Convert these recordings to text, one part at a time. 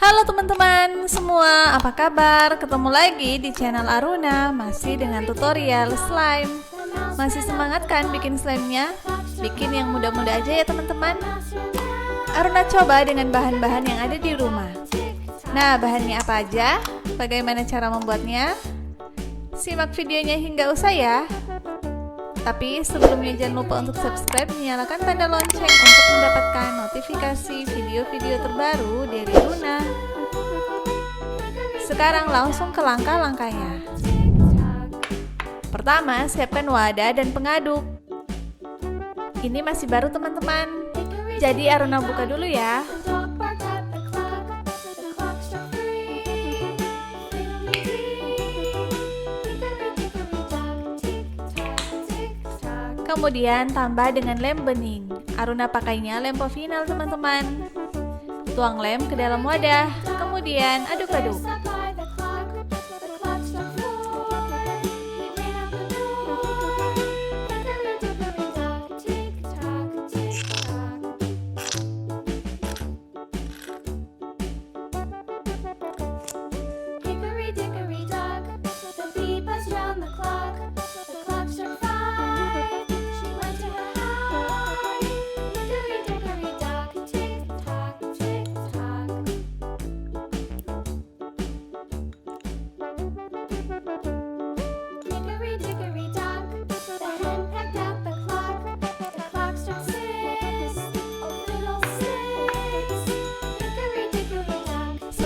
Halo teman-teman semua, apa kabar? Ketemu lagi di channel Aruna, masih dengan tutorial slime. Masih semangat kan bikin slime-nya? Bikin yang mudah-mudah aja ya teman-teman. Aruna coba dengan bahan-bahan yang ada di rumah. Nah, bahannya apa aja? Bagaimana cara membuatnya? Simak videonya hingga usai ya. Tapi sebelumnya jangan lupa untuk subscribe, nyalakan tanda lonceng untuk mendapatkan notifikasi video-video terbaru dari Aruna. Sekarang langsung ke langkah-langkahnya. Pertama, siapkan wadah dan pengaduk. Ini masih baru teman-teman, jadi Aruna buka dulu ya. Kemudian tambah dengan lem bening. Aruna pakainya lem final teman-teman. Tuang lem ke dalam wadah, kemudian aduk-aduk.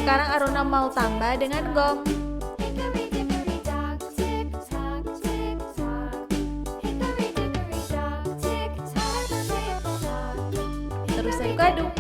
Sekarang Aruna mau tambah dengan gom. Terus aduk-aduk.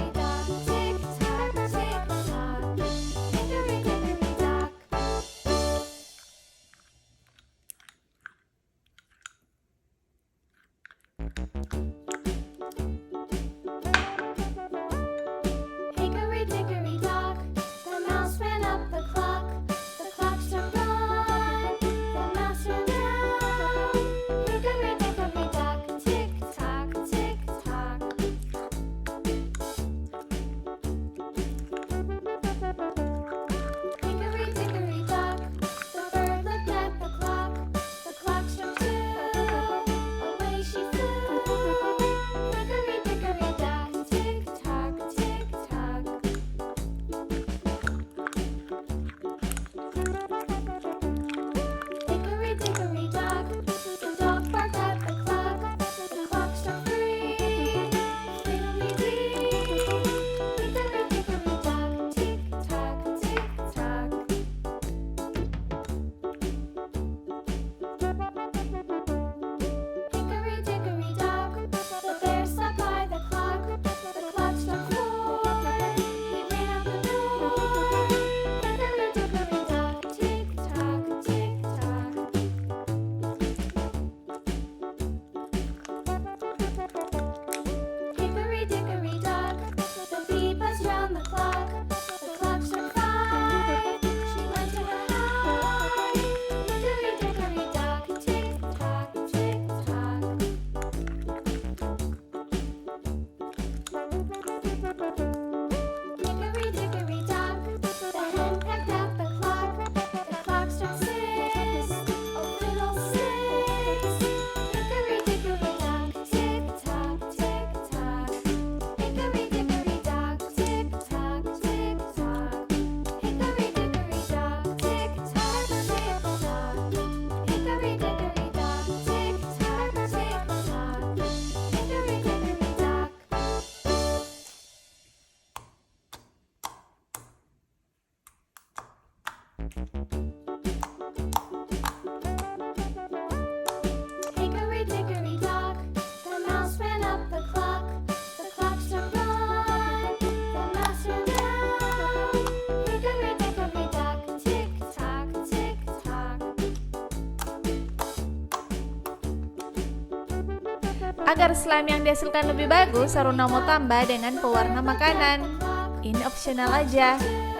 Agar slime yang dihasilkan lebih bagus, Aruna mau tambah dengan pewarna makanan. Ini opsional aja,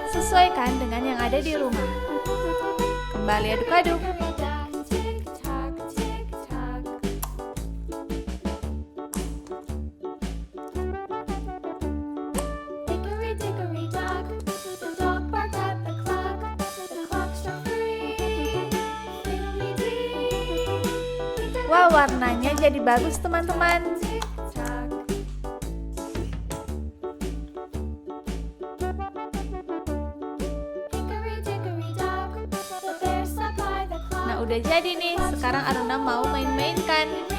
sesuaikan dengan yang ada di rumah. Kembali aduk-aduk. Wah, warnanya jadi bagus teman-teman. Nah, udah jadi nih. Sekarang Aruna mau main-mainkan.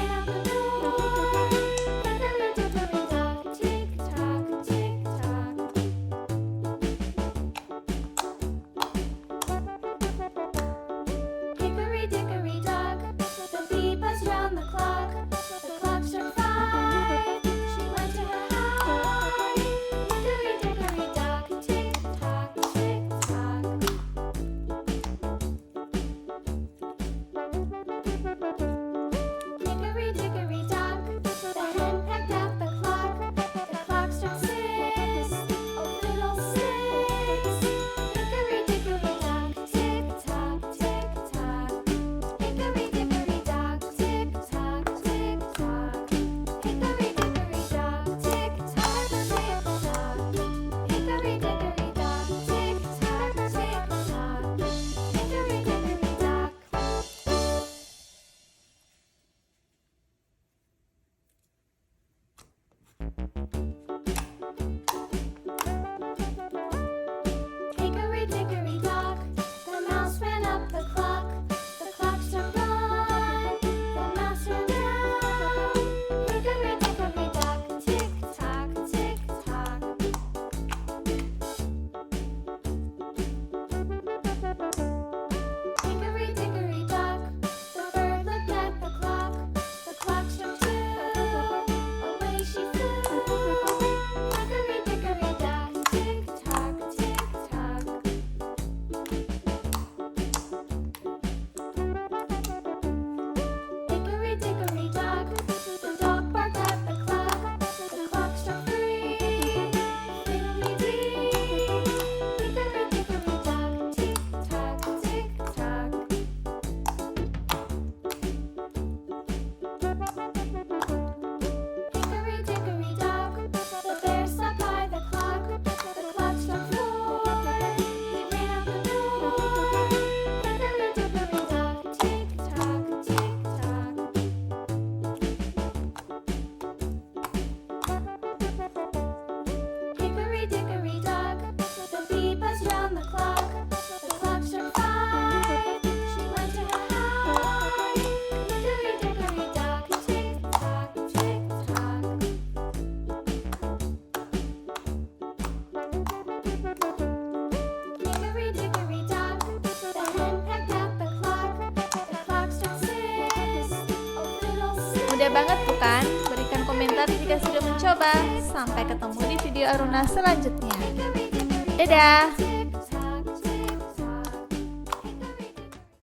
Mudah banget bukan? Berikan komentar jika sudah mencoba. Sampai ketemu di video Aruna selanjutnya. Dadah!